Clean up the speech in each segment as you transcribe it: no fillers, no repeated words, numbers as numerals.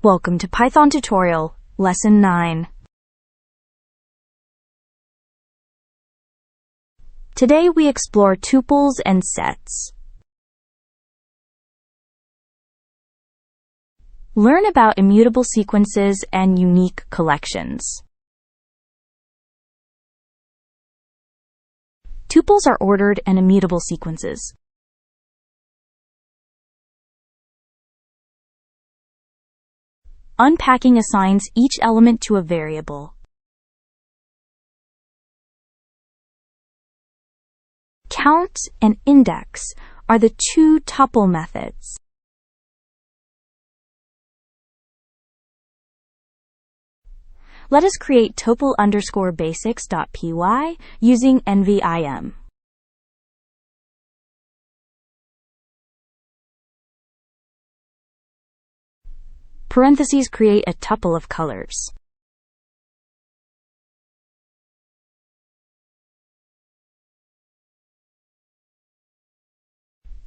Welcome to Python tutorial, lesson 9. Today we explore tuples and sets. Learn about immutable sequences and unique collections. Tuples are ordered and immutable sequences. Unpacking assigns each element to a variable. Count and index are the two tuple methods. Let us create tuple_basics.py using NVIM. Parentheses create a tuple of colors.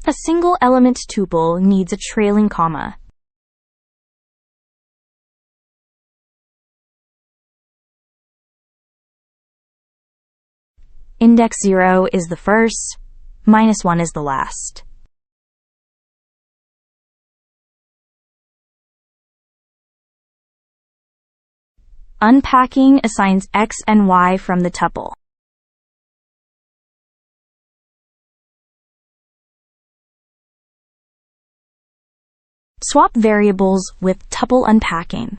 A single element tuple needs a trailing comma. Index 0 is the first, -1 is the last. Unpacking assigns x and y from the tuple. Swap variables with tuple unpacking.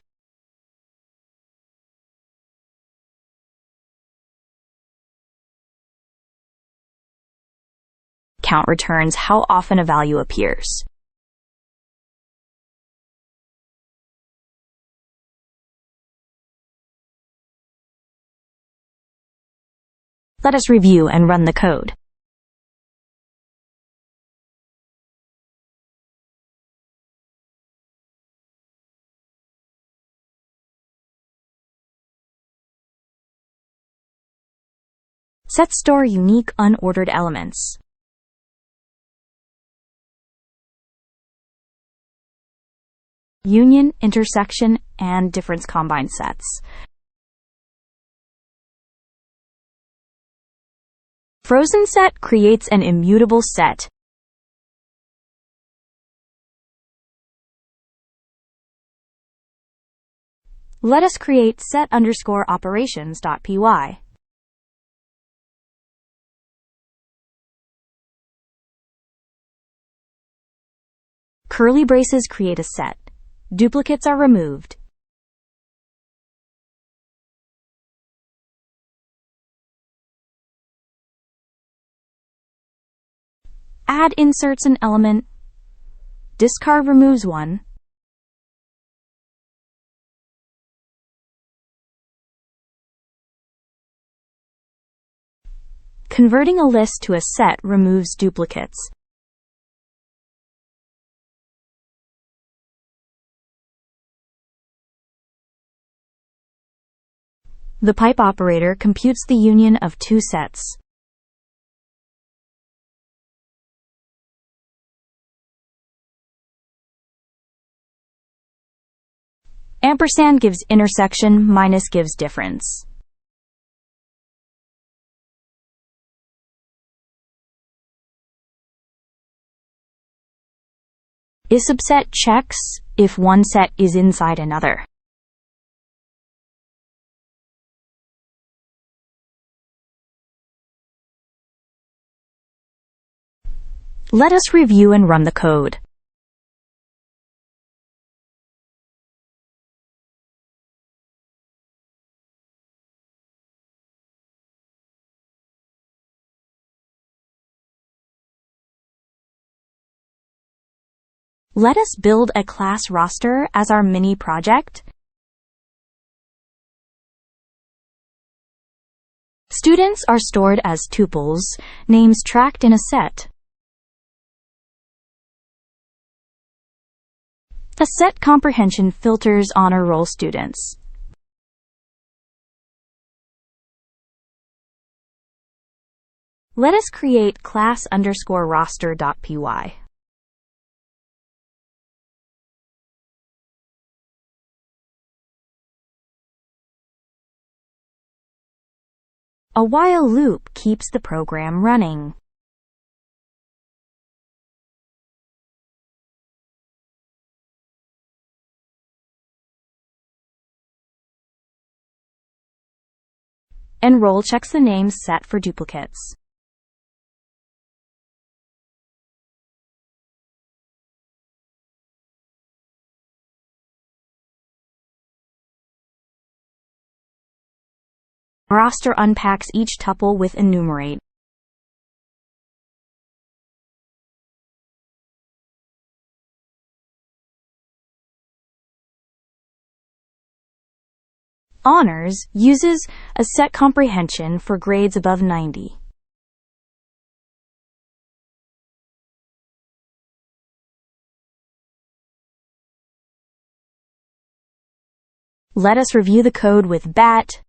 Count returns how often a value appears. Let us review and run the code. Sets store unique unordered elements. Union, intersection, and difference combine sets. Frozenset creates an immutable set. Let us create set_operations.py. Curly braces create a set. Duplicates are removed. Add inserts an element. Discard removes one. Converting a list to a set removes duplicates. The pipe operator computes the union of two sets. Ampersand gives intersection, minus gives difference. Isubset checks if one set is inside another. Let us review and run the code. Let us build a class roster as our mini project. Students are stored as tuples, names tracked in a set. A set comprehension filters honor roll students. Let us create class_roster.py. A while loop keeps the program running. Enroll checks the names set for duplicates. Roster unpacks each tuple with enumerate. Honors uses a set comprehension for grades above 90. Let us review the code with BAT.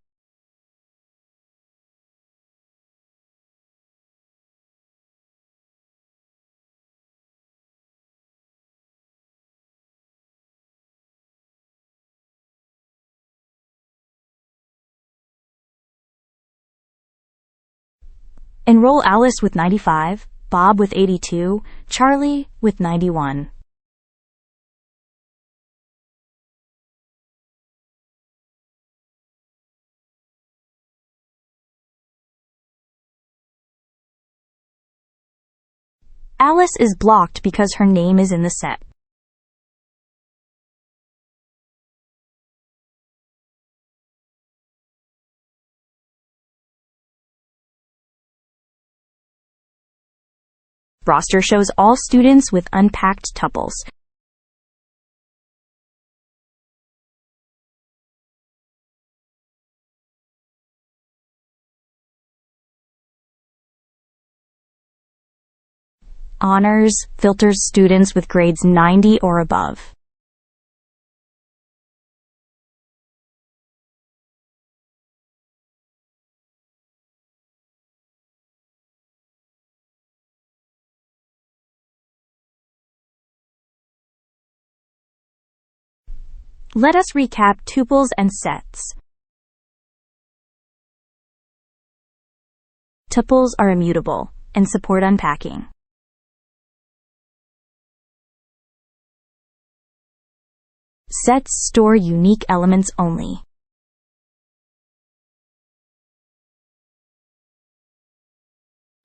Enroll Alice with 95, Bob with 82, Charlie with 91. Alice is blocked because her name is in the set. Roster shows all students with unpacked tuples. Honors filters students with grades 90 or above. Let us recap tuples and sets. Tuples are immutable and support unpacking. Sets store unique elements only.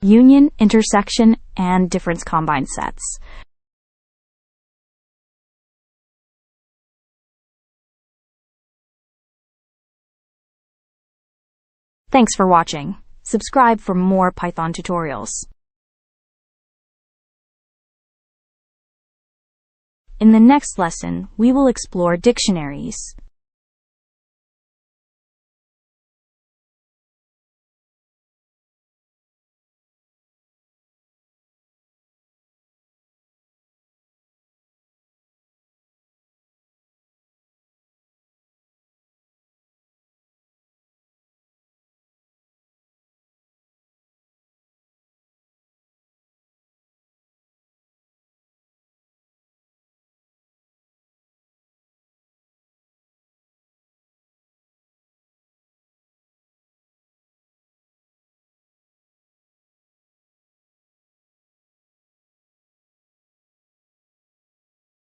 Union, intersection, and difference combine sets. Thanks for watching. Subscribe for more Python tutorials. In the next lesson, we will explore dictionaries.